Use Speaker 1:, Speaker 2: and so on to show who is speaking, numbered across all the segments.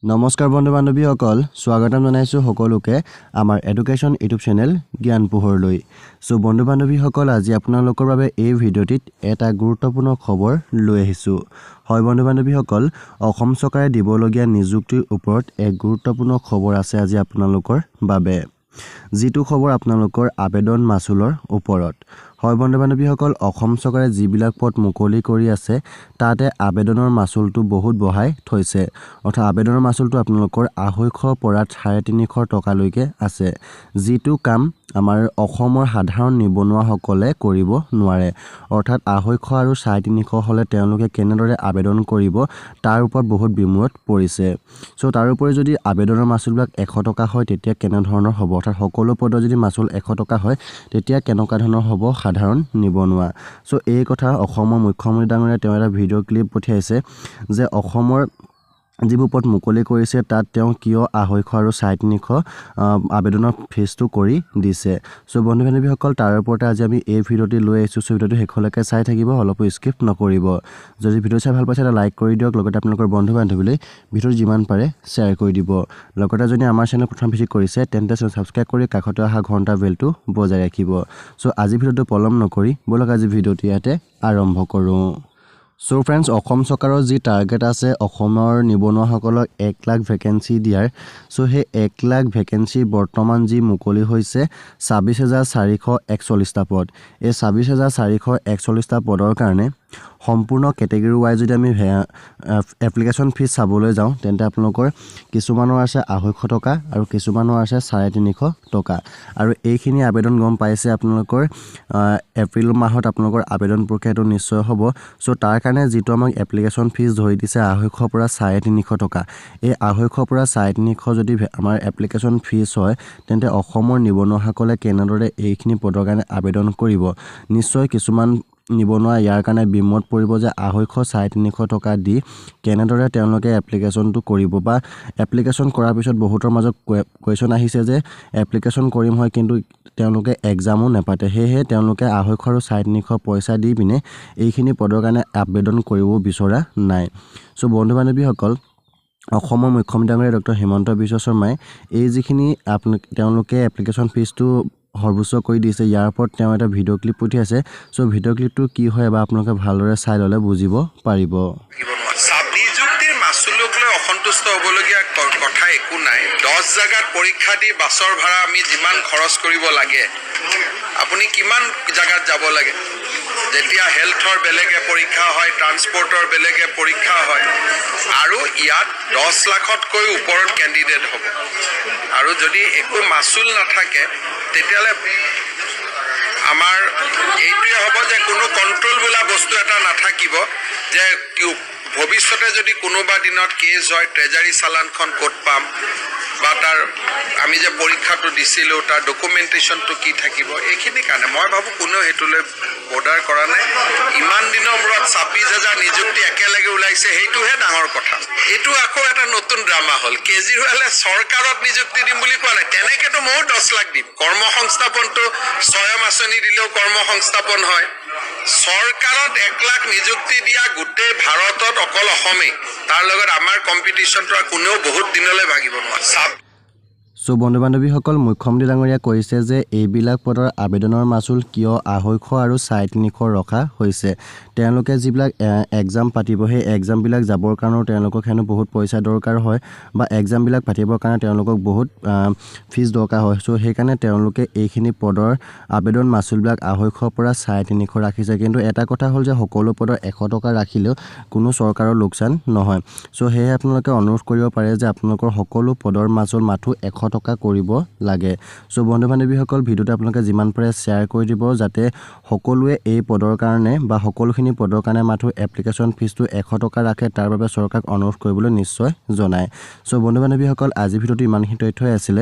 Speaker 1: নমস্কাৰ বন্ধু বান্ধৱীসকল স্বাগতম জনাইছো সকলোকে আমাৰ এডুকেশ্যন ইউটিউব চেনেল জ্ঞান পোহৰলৈ সো বন্ধু বান্ধৱীসকল আজি আপোনালোকৰ বাবে এই ভিডিঅ'টিত এটা গুৰুত্বপূৰ্ণ খবৰ লৈ আহিছো হয় বন্ধু বান্ধৱীসকল অসম চৰকাৰে দিবলগীয়া নিযুক্তিৰ ওপৰত এক গুৰুত্বপূৰ্ণ খবৰ আছে আজি আপোনালোকৰ বাবে যিটো খবৰ আপোনালোকৰ আবেদন মাচুলৰ ওপৰত হয় বন্ধু বান্ধৱীসকল অসম চৰকাৰে যিবিলাক পদ মুকলি কৰি আছে তাতে আবেদনৰ মাচুলটো বহুত বঢ়াই থৈছে অৰ্থাৎ আবেদনৰ মাচুলটো আপোনালোকৰ 250 পৰা 350 টকালৈকে আছে যিটো কাম আমাৰ অসমৰ সাধাৰণ নিবনুৱাসকলে কৰিব নোৱাৰে অৰ্থাৎ 250 আৰু 350 হলে তেওঁলোকে কেনেদৰে আবেদন কৰিব তাৰ ওপৰত বহুত বিমূৰত পৰিছে সো তাৰ উপৰি যদি আবেদনৰ মাচুলবিলাক 100 টকা হয় তেতিয়া কেনে ধৰণৰ হ'ব অৰ্থাৎ সকলো পদৰ যদি মাচুল 100 টকা হয় তেতিয়া কেনেকুৱা ধৰণৰ হ'ব সাধাৰণ নিবনুৱা সো এই কথা অসমৰ মুখ্যমন্ত্ৰী ডাঙৰীয়াই তেওঁ এটা ভিডিঅ' ক্লিপ পঠিয়াইছে যে অসমৰ যিবোৰ পদ মুকলি কৰিছে তাত তেওঁ কিয় 250 আৰু 350 আবেদনৰ ফিজটো কৰি দিছে সো বন্ধু বান্ধৱীসকল তাৰ ওপৰতে আজি আমি এই ভিডিঅ'টি লৈ আহিছো সো ভিডিঅ'টো শেষলৈকে চাই থাকিব অলপ স্কিপ নকৰিব যদি ভিডিঅ' চাই ভাল পাইছে এটা লাইক কৰি দিয়ক লগতে আপোনালোকৰ বন্ধু বান্ধৱীলৈ ভিডিঅ' যিমান পাৰে শ্বেয়াৰ কৰি দিব লগতে যদি আমাৰ চেনেল প্ৰথম ভিজিট কৰিছে তেন্তে চেনেল সাবস্ক্ৰাইব কৰি কাষতে অহা ঘণ্টা বেলটো বজাই ৰাখিব সো আজি ভিডিঅ'টো পলম নকৰি বলক আজি ভিডিঅ'টো ইয়াতে আৰম্ভ কৰোঁ সো ফ্ৰেন্ডস অসম চৰকাৰৰ যি টাৰ্গেট আছে অসমৰ নিবনুৱাসকলক 1 লাখ ভেকেন্সি দিয়াৰ সো হে 1 লাখ ভেকেন্সি বৰ্তমান যি মুকলি হৈছে 26441 টা পদ এই 26441 টা পদৰ কাৰণে সম্পূৰ্ণ ক্যাটেগৰি ওয়াইজ যদি আমি এপ্লিকেশন ফিজ চাবলৈ যাওঁ তেন্তে আপোনালোকৰ কিছুমানৰ আছে 250 টকা আৰু কিছুমানৰ আছে 350 টকা আৰু এইখিনি আবেদন গম পাইছে আপোনালোকৰ এপ্ৰিল মাহত আপোনালোকৰ আবেদন প্ৰক্ৰিয়াটো নিশ্চয় হ'ব সো তাৰ কাৰণে যেটো আমাক এপ্লিকেশন ফিজ ধৰি দিছে 250 পৰা 350 টকা এই 250 পৰা 350 যদি আমাৰ এপ্লিকেশন ফিজ হয় তেন্তে অসমৰ নিবনুৱাসকলে কেনেদৰে এইখিনি পদৰ কাৰণে আবেদন কৰিব নিশ্চয় কিছুমান নিবনুৱা ইয়াৰ কাৰণে বিমত পৰিব যে 250 350 টকা দি কেনেদৰে তেওঁলোকে এপ্লিকেশনটো কৰিব বা এপ্লিকেশন কৰাৰ পিছত বহুতৰ মাজত কোৱেশ্চন আহিছে যে এপ্লিকেশন কৰিম হয় কিন্তু তেওঁলোকে এক্সামও নেপাতে হেহে তেওঁলোকে 250 আৰু 350 পইচা দি পিনে এইখিনি পদৰ কাৰণে আবেদন কৰিব বিচৰা নাই সো বন্ধু বান্ধৱীসকল অসমৰ মুখ্যমন্ত্ৰী ডাঙৰীয়া ডক্টৰ হিমন্ত বিশ্ব শৰ্মাই এই যিখিনি তেওঁলোকে এপ্লিকেশন ফিজটো সৰ্বোচ্চ কৰি দিছে ইয়াৰ ওপৰত তেওঁ এটা ভিডিঅ' ক্লিপ পঠিয়াইছে সো ভিডিঅ' ক্লিপটো কি হয় বা আপোনালোকে ভালদৰে চাই ললে বুজিব পাৰিব
Speaker 2: নিযুক্তিৰ মাচুলক লৈ অসন্তুষ্ট হ'বলগীয়া কথা একো নাই 10 জাগাত পৰীক্ষা দি বাছৰ ভাড়া আমি যিমান খৰচ কৰিব লাগে আপুনি কিমান জাগাত যাব লাগে যেতিয়া হেলথৰ বেলেগে পৰীক্ষা হয় ট্ৰান্সপৰ্টৰ বেলেগে পৰীক্ষা হয় আৰু ইয়াত 10 লাখতকৈ ওপৰত ক্যান্ডিডেট হ'ব আৰু যদি একো মাচুল নাথাকে তেতিয়ালে আমাৰ এইটোৱে হ'ব যে কোনো কন্ট্ৰোল বোলা বস্তু এটা নাথাকিব যে ভৱিষ্যতে যদি কোনোবা দিনত কেছ হয় ট্ৰেজাৰী চালানখন ক'ত পাম বা তাৰ আমি যে পৰীক্ষাটো দিছিলো তাৰ ডকুমেন্টেশনটো কি থাকিব এইখিনি কাৰণে মই ভাবো কোনো হেতুলৈ বৰ্ডাৰ কৰা নাই ইমান দিনৰ মূৰত 26000 নিযুক্তি একেলগে ওলাইছে হেইটোহে ডাঙৰ কথা এটো আকৌ এটা নতুন ড্ৰামা হল কেজিৰৱালে চৰকাৰত নিযুক্তি দিম বুলি কোৱা নাই তেনেকেতো মই 10 লাখ দিম কৰ্মসংস্থাপনটো স্বয়ং আঁচনি দিলেও কৰ্মসংস্থাপন হয় চৰকাৰত 1 লাখ নিযুক্তি দিয়া গোটেই ভাৰতত অকল অসমে তাৰ লগত আমাৰ কম্পিটিশনটো কোনেও বহুত দিনলৈ ভাগিব নোৱাৰে
Speaker 1: সো বন্ধু বান্ধৱীসকল মুখ্যমন্ত্ৰী ডাঙৰীয়া কৈছে যে এইবিলাক পদৰ আবেদনৰ মাচুল কিয় 250 আৰু 350 ৰখা হৈছে তেওঁলোকে যিবিলাক এক্সাম পাতিব সেই এক্সাম বিলাক যাবৰ কাৰণে তেওঁলোকক হেনো বহুত পইচা দৰকাৰ হয় বা এক্সাম বিলাক পাতিবৰ কাৰণে তেওঁলোকক বহুত ফিজ দৰকাৰ হয় সো সেই কাৰণে তেওঁলোকে এইখিনি পদৰ আবেদন মাচুল বিলাক 250 পৰা 350 ৰাখিছে কিন্তু এটা কথা হ'ল যে সকলো পদৰ 100 টকা ৰাখিলেও কোনো চৰকাৰৰ লোকচান নহয় সো হে আপোনালোকে অনুৰোধ কৰিব পাৰে যে আপোনালোকৰ সকলো পদৰ মাচুল মাথো 100 টকা কৰিব লাগে সো বন্ধু বান্ধৱীসকল ভিডিওটো আপোনালোকে যিমান পাৰে শ্বেয়াৰ কৰি দিব যাতে সকলোৱে এই পদৰ কাৰণে বা সকলোখিনি পদৰ কাৰণে মাথো এপ্লিকেশন ফিজটো 100 টকা ৰাখে তাৰ বাবে চৰকাৰক অনুৰোধ কৰিবলৈ নিশ্চয় জনায় সো বন্ধু বান্ধৱীসকল আজি ভিডিওটো ইমানখিনি তথ্যই আছিল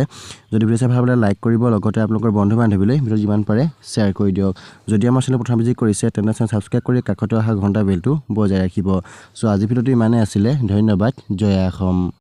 Speaker 1: যদি ভিডিও চাই ভাল লাগে লাইক কৰিব লগতে আপোনালোকৰ বন্ধু বান্ধৱীলৈ ভিডিও যিমান পাৰে শ্বেয়াৰ কৰি দিয়ক যদি আমাৰ চেনেল প্ৰথম ভিজিট কৰিছে তেন্তে চেনেল সাবস্ক্ৰাইব কৰি কাষতে অহা ঘণ্টা বেলটো বজাই ৰাখিব সো আজি ভিডিওটো ইমানে আছিল ধন্যবাদ জয় অসম